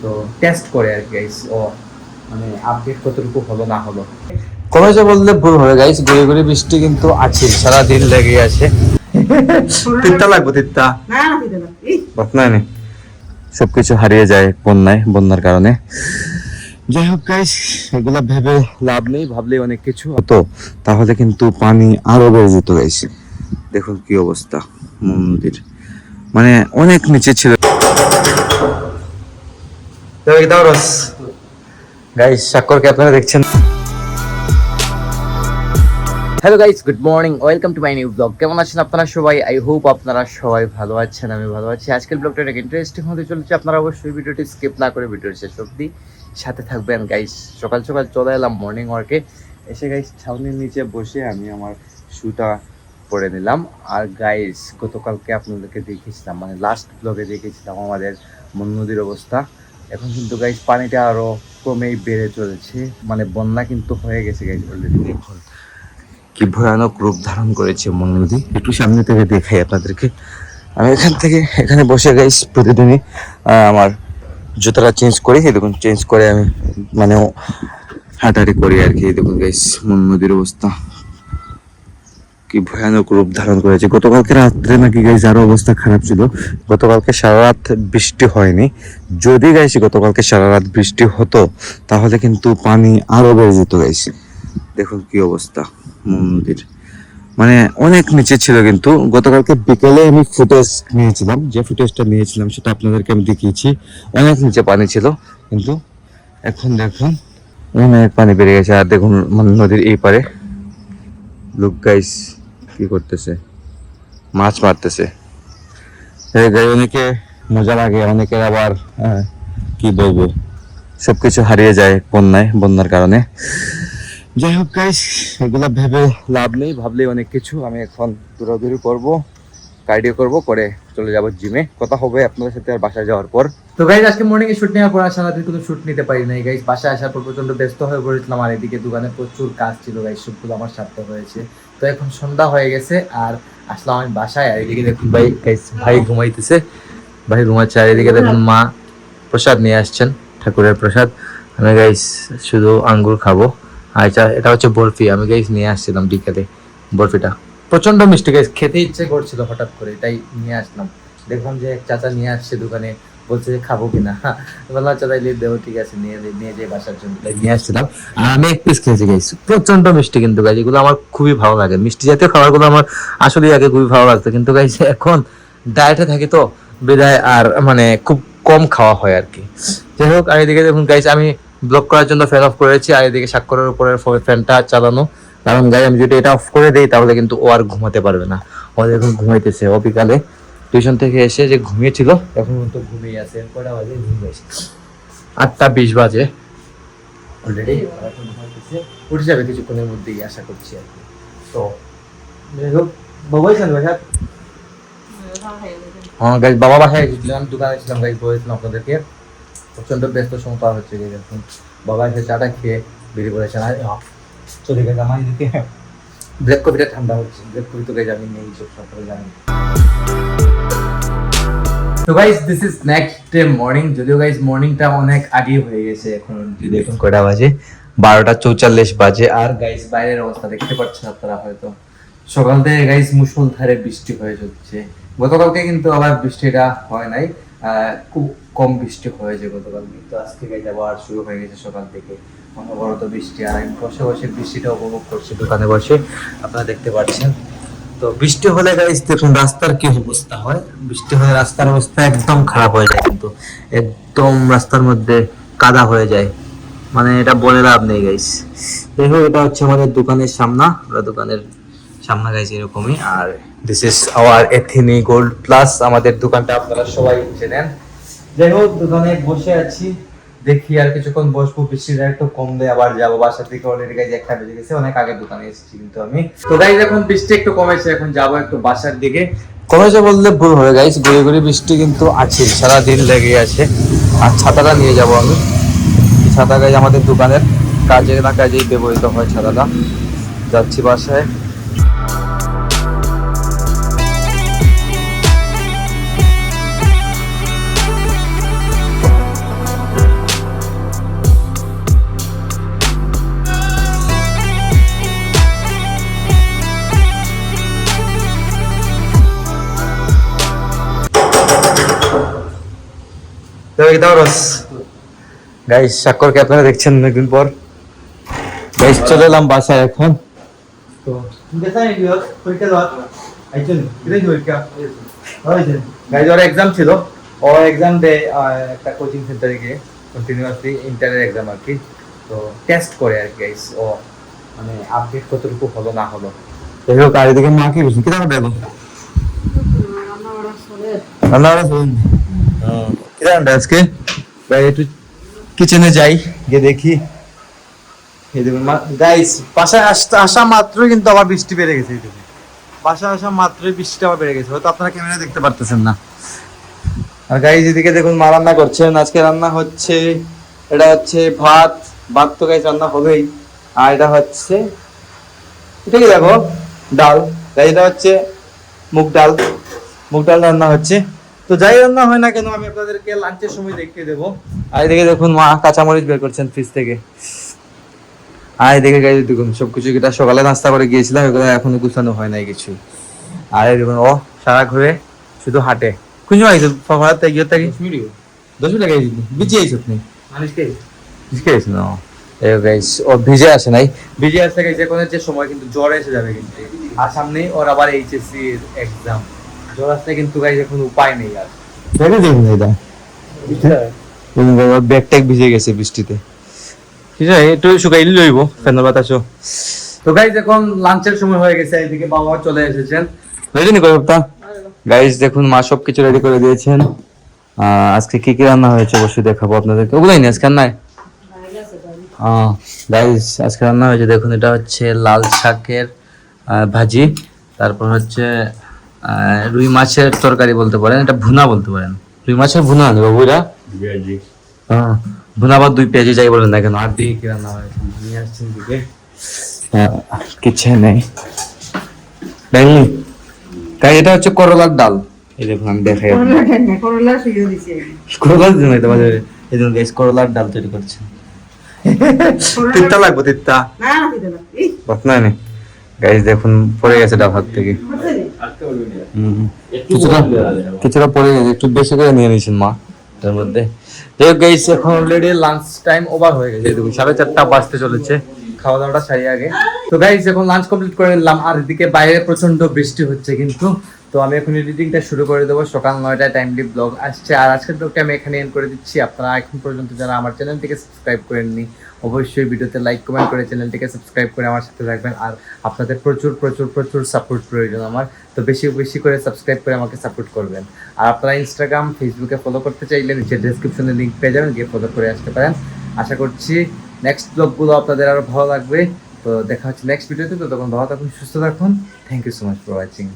তো টেস্ট করে আর কি গাইস, ও মানে আপডেট কতটুকু হলো না হলো। কমেছে বললে ভুল হবে গাইস, গুড়ি গুড়ি বৃষ্টি কিন্তু আছে, সারাদিন লেগে আছে। তিনটা লাগবে, তিনটা নাই নেই, সবকিছু হারিয়ে যায় বন্যার কারণে। যাই হোক গাইস, এগুলা ভেবে লাভ নেই, ভাবলেই অনেক কিছু হতো, তাহলে কিন্তু পানি আরো বেড়ে যেত গাইস। দেখুন কি অবস্থা মন নদীর, মানে অনেক নিচে ছিল। গাইস স্বাক্ষরকে আপনারা দেখছেন। Hello guys, good morning, welcome to my new blog. কেমন আছেন আপনারা সবাই? আই হোপ আপনারা সবাই ভালো আছেন, আমি ভালো আছি। আজকের ব্লগটা অনেক ইন্টারেস্টিং হতে চলেছে, আপনারা অবশ্যই ভিডিওটি স্কিপ না করে ভিডিওর শেষ অবধি সাথে থাকবেন গাইস। সকাল সকাল চলে এলাম মর্নিং ওয়ার্কে, এসে গাইস ছাউনির নিচে বসে আমি আমার শুটা পরে নিলাম। আর গাইস গতকালকে আপনাদেরকে দেখিয়েছিলাম, মানে লাস্ট ব্লগে দেখিয়েছিলাম আমাদের মন নদীর অবস্থা। এখন কিন্তু গাইস পানিটা আরো ক্রমেই বেড়ে চলেছে, মানে বন্যা কিন্তু হয়ে গেছে গাইস অলরেডি। দেখুন কি ভয়ানক রূপ ধারণ করেছে মন নদী। একটু সামনে থেকে দেখাই আপনাদেরকে। আমি এখানে বসে গাইস প্রতিদিনই আমার জুতাটা চেঞ্জ করি, এই দেখুন চেঞ্জ করে আমি মানে হাঁটাহাঁটি করি আর কি। দেখুন গাইস মন নদীর অবস্থা কি ভয়ানক রূপ ধারণ করেছে। গতকালকে রাত্রে নাকি গাইস আরো অবস্থা খারাপ ছিল। গতকালকে সারা রাত বৃষ্টি হয়নি। যদি গাইস গতকালকে সারা রাত বৃষ্টি হতো তাহলে কিন্তু পানি আরো বেড়ে যেত গাইস। দেখুন কি অবস্থা মন নদীর, মানে অনেক নিচে ছিল। কিন্তু গতকালকে বিকেলে আমি ফুটেজ নিয়েছিলাম, যে ফুটেজটা নিয়েছিলাম সেটা আপনাদেরকে আমি দেখিয়েছি। অনেক নিচে পানি ছিল, কিন্তু এখন দেখুন অনেক পানি বেড়ে গেছে। আর দেখুন মানে নদীর এই পারে লোক গাইস কি করতেছে, মাছ মারতেছে। অনেকে মজা লাগে, অনেকের আবার কি বলবো, সবকিছু হারিয়ে যায় বন্যার কারণে। যাই হোক গাইস, এগুলা ভেবে লাভ নেই, ভাবলেই অনেক কিছু। আমি এখন দৌড়াদৌড়ি করবো, কার্ডিও করবো, করে চলে যাবো জিমে। কথা হবে আপনাদের সাথে আর বাসায় যাওয়ার পর। তো গাইস আজকে মর্নিং এ শুট নেওয়ার পর সারাদিন কোনো শুট নিতে পারি নাই গাইস। বাসায় আসার পর প্রচন্ড ব্যস্ত হয়ে পড়েছিলাম, আর এদিকে দোকানে প্রচুর কাজ ছিল গাইস, সবগুলো আমার সাথে হয়েছে। তো এখন সন্ধ্যা হয়ে গেছে আর আসলাম আমি বাসায়। আর এদিকে দেখুন ভাই ঘুমাইতেছে, ভাই ঘুমাচ্ছে। আর এদিকে দেখুন মা প্রসাদ নিয়ে আসছেন, ঠাকুরের প্রসাদ। আমি গাইস শুধু আঙ্গুর খাবো। আচ্ছা, এটা হচ্ছে বরফি, আমি গাইস নিয়ে আসছিলাম বিকেলে। বরফিটা প্রচন্ড মিষ্টি গাইস, খেতে ইচ্ছে করছিল হঠাৎ করে, তাই নিয়ে আসলাম। দেখলাম যে এক চাচা নিয়ে আসছে দোকানে, বলছে যে খাবো কিনা। বললাম আচ্ছা তাইলে দেবো, ঠিক আছে নিয়ে যাই বাসার জন্য, তাই নিয়ে আসছিলাম। আর আমি এক পিস খেয়েছি গাইস, প্রচন্ড মিষ্টি কিন্তু গাইস। এগুলো আমার খুবই ভালো লাগে, মিষ্টি জাতীয় খাবারগুলো আমার আসলে আগে খুবই ভালো লাগতো, কিন্তু গাইস এখন ডায়েটে থাকি তো বিদায় আর মানে খুব কম খাওয়া হয় আর কি। যাই হোক, আর এদিকে দেখুন গাইস আমি ব্লক করার জন্য ফ্যান অফ করেছি, আর এদিকে স্বাক্ষরের উপরের ফ্যানটা চালানো। কারণ গাই আমি যদি এটা অফ করে দেই তাহলে কিন্তু ও আর ঘুমাতে পারবে না। ও এখন ঘুমাইতেছে, ও বিকালে টিউশন থেকে এসে যে ঘুমিয়েছিল এখন কিন্তু ঘুমিয়ে আছে। কয়টা বাজে? 8:20 বাজে অলরেডি। এখন ঘুমাইতেছে, উঠে যাবে কিছুক্ষণের মধ্যেই আশা করছি আর কি। তো যাই হোক, বাবাই ছিলেন বাসায়? হ্যাঁ গাইস, বাবা বাসায় গেছিলাম, দোকানে ছিলাম গাইস, বলেছিলাম আপনাদেরকে। প্রচন্ড ব্যস্ত সময় পার হচ্ছে গাইস। এখন বাবা এসে চাটা খেয়ে বেরিয়ে পড়েছেন। আর চলে গেছে আমার এদিকে ব্ল্যাক কফিটা ঠান্ডা হচ্ছে। ব্ল্যাক কফি তো গাইস আমি নেই, সব সকালে জানি। তো guys this is next day morning. যদিও গাইস মর্নিংটা অনেক আগে হয়ে গেছে, এখন দেখুন কয়টা বাজে, 12:44 বাজে। আর গাইস বাইরের অবস্থা দেখতে পাচ্ছেন আপনারা হয়তো, সকাল থেকে গাইস মুষলধারে বৃষ্টি হয়ে যাচ্ছে। গতকালকে কিন্তু আবার বৃষ্টিটা হয় নাই, খুব কম বৃষ্টি হয়েছে গতকাল, কিন্তু আজকে গাইস আবার শুরু হয়ে গেছে সকাল থেকে অনবরত বৃষ্টি। আর আমি বসে বসে বৃষ্টিটা উপভোগ করছি দোকানে বসে, আপনারা দেখতে পাচ্ছেন। তো বৃষ্টি হলে গাইস দেখুন রাস্তার কি অবস্থা হয়। বৃষ্টি হলে রাস্তার অবস্থা একদম খারাপ হয়ে যায়, কিন্তু একদম রাস্তার মধ্যে কাদা হয়ে যায়, মানে এটা বলে লাভ নেই গাইস। দেখো এটা হচ্ছে আমাদের দোকানের সামনা, আমরা দোকানের সামনা গাইস এরকমই। আর দিস ইজ আওয়ার এথিনি গোল্ড প্লাস, আমাদের দোকানটা আপনারা সবাই চেনেন। যাই হোক দোকানে বসে আছি, দেখি আর কিছুক্ষণ বসবো, বৃষ্টিটা একটু কমলে আবার যাবো বাসার দিকে। অলরেডি গাইস 1টা বেজে গেছে, অনেক আগে দোকানে এসেছি কিন্তু আমি। তো গাইস এখন বৃষ্টি একটু কমেছে, এখন যাবো একটু বাসার দিকে। কমেছে বললে ভুল হবে গাইস, গুড়ি গুড়ি বৃষ্টি কিন্তু আছে, সারাদিন লেগে আছে। আর ছাতাটা নিয়ে যাবো আমি। ছাতা গাইস আমাদের দোকানের কাজে না কাজেই ব্যবহৃত হয় ছাতাটা। যাচ্ছি বাসায়। kita harus guys স্বাক্ষরকে আপনারা দেখছেন অনেকদিন পর গাইস চলে এলাম বাসায় এখন তো দেখাই দিও পরীক্ষা দাও আইছেন কিরে পরীক্ষা হয়েছে গাইস ওর এক্সাম ছিল ও এক্সাম দে একটা কোচিং সেন্টারে গিয়ে কন্টিনিউয়াসলি ইন্টারের এক্সাম আর কি তো টেস্ট করে আর কি গাইস ও মানে আপডেট কতটুকু হলো না হলো দেখো কার দিকে মা কি বলছেন কিরা দেখো রান্না বাড়া শুন কিরা আজকে ভাই একটু কিচেনে যাই গিয়ে দেখি এই দেখুন গাইস বাসায় আসা মাত্রই কিন্তু আবার বৃষ্টি বেড়ে গেছে এই দেখুন বাসায় আসা মাত্রই বৃষ্টিটা আবার বেড়ে গেছে হয়তো আপনারা ক্যামেরা দেখতে পারতেছেন না আর গাইস এদিকে দেখুন মা রান্না করছেন আজকে রান্না হচ্ছে এটা হচ্ছে ভাত তো গাইস রান্না হবেই আর এটা হচ্ছে এটা কি দেখো ডাল গাইস এটা হচ্ছে মুগ ডাল রান্না হচ্ছে তো যাই রান্না হয় না কেন আমি আপনাদেরকে লাঞ্চের সময় দেখিয়ে দেবো আর এদিকে দেখুন মা কাঁচামরিচ বের করছেন ফ্রিজ থেকে আর এদিকে গাইস দেখুন সবকিছু যেটা সকালে নাস্তা করে গিয়েছিলাম এগুলো এখনো গুছানো হয় নাই কিছু আর দেখুন ও সারা ঘুরে শুধু হাঁটে কোন সময় আইছো ফাফাতে গিয়ে থাকি 10 মিনিট আগে বিজি আইছো আপনি আজকে আইছো না এই গাইস ও ভিজে আসে নাই ভিজে আসতে গেছে কোন যে সময় কিন্তু জ্বর এসে যাবে কিন্তু আর সামনে ওর আবার এইচএসসি এক্সাম জ্বর আসতে কিন্তু গাইস এখন উপায় নেই আর ফেলে দেখুন এটা ব্যাগট্যাগ ভিজে গেছে বৃষ্টিতে ঠিক আছে একটু শুকাইলে লইব ফ্যানের বাতাসও তো গাইস এখন লাঞ্চের সময় হয়ে গেছে এদিকে বাবা চলে এসেছেন রেডি নি কইবতা গাইস দেখুন মা সবকিছু রেডি করে দিয়েছেন আজকে কি কি রান্না হয়েছে অবশ্যই দেখাবো আপনাদেরকে ওগুলাই না আজকে নাই গাইস আজকে রান্না হয়েছে দেখুন এটা হচ্ছে লাল শাকের ভাজি তারপর হচ্ছে রুই মাছের তরকারি বলতে পারেন এটা ভুনা বলতে পারেন রুই মাছের ভুনা না বাবুরা ভুনা বা 2 পেঁয়াজি যাই বলেন না কেন আর দিয়ে কি রান্না হয়েছে নিয়ে আসছেন দিকে কিছু নেই ডাইনি তাই এটা হচ্ছে করলার ডাল এই দেখুন আমি দেখাই করলার জন্য এটা বাজারে এই জন্য গাইস করলার ডাল তৈরি করছে তিত্তা লাগবে তিত্তা না না গাইস দেখুন পড়ে গেছে ডাল হাত থেকে কিছুটা পড়ে গেছে একটু বেশি করে নিয়ে নিয়েছেন মা তার মধ্যে গাইস এখন অলরেডি লাঞ্চ টাইম ওভার হয়ে গেছে দেখুন 4:30 বাজতে চলেছে খাওয়া দাওয়াটা সারিয়ে আগে তো গাইস এখন লাঞ্চ কমপ্লিট করে নিলাম আর এদিকে বাইরে প্রচন্ড বৃষ্টি হচ্ছে কিন্তু তো আমি এখন এডিটিংটা শুরু করে দেবো সকাল 9টায় টাইমলি ব্লগ আসছে আর আজকের ব্লগটা আমি এখানে এন্ড করে দিচ্ছি আপনারা এখন পর্যন্ত যারা আমার চ্যানেলটিকে সাবস্ক্রাইব করেননি অবশ্যই ভিডিওতে লাইক কমেন্ট করে চ্যানেলটিকে সাবস্ক্রাইব করে আমার সাথে থাকবেন আর আপনাদের প্রচুর প্রচুর প্রচুর সাপোর্ট প্রয়োজন আমার তো বেশি বেশি করে সাবস্ক্রাইব করে আমাকে সাপোর্ট করবেন আর আপনারা ইনস্টাগ্রাম ফেসবুকে ফলো করতে চাইলে নিচে ডেসক্রিপশনে লিঙ্ক পেয়ে যাবেন গিয়ে ফলো করে আসতে পারেন আশা করছি নেক্সট ব্লগগুলো আপনাদের আরো ভালো লাগবে তো দেখা হচ্ছে নেক্সট ভিডিওতে তো তখন ভালো থাকুন সুস্থ থাকুন thank you so much for watching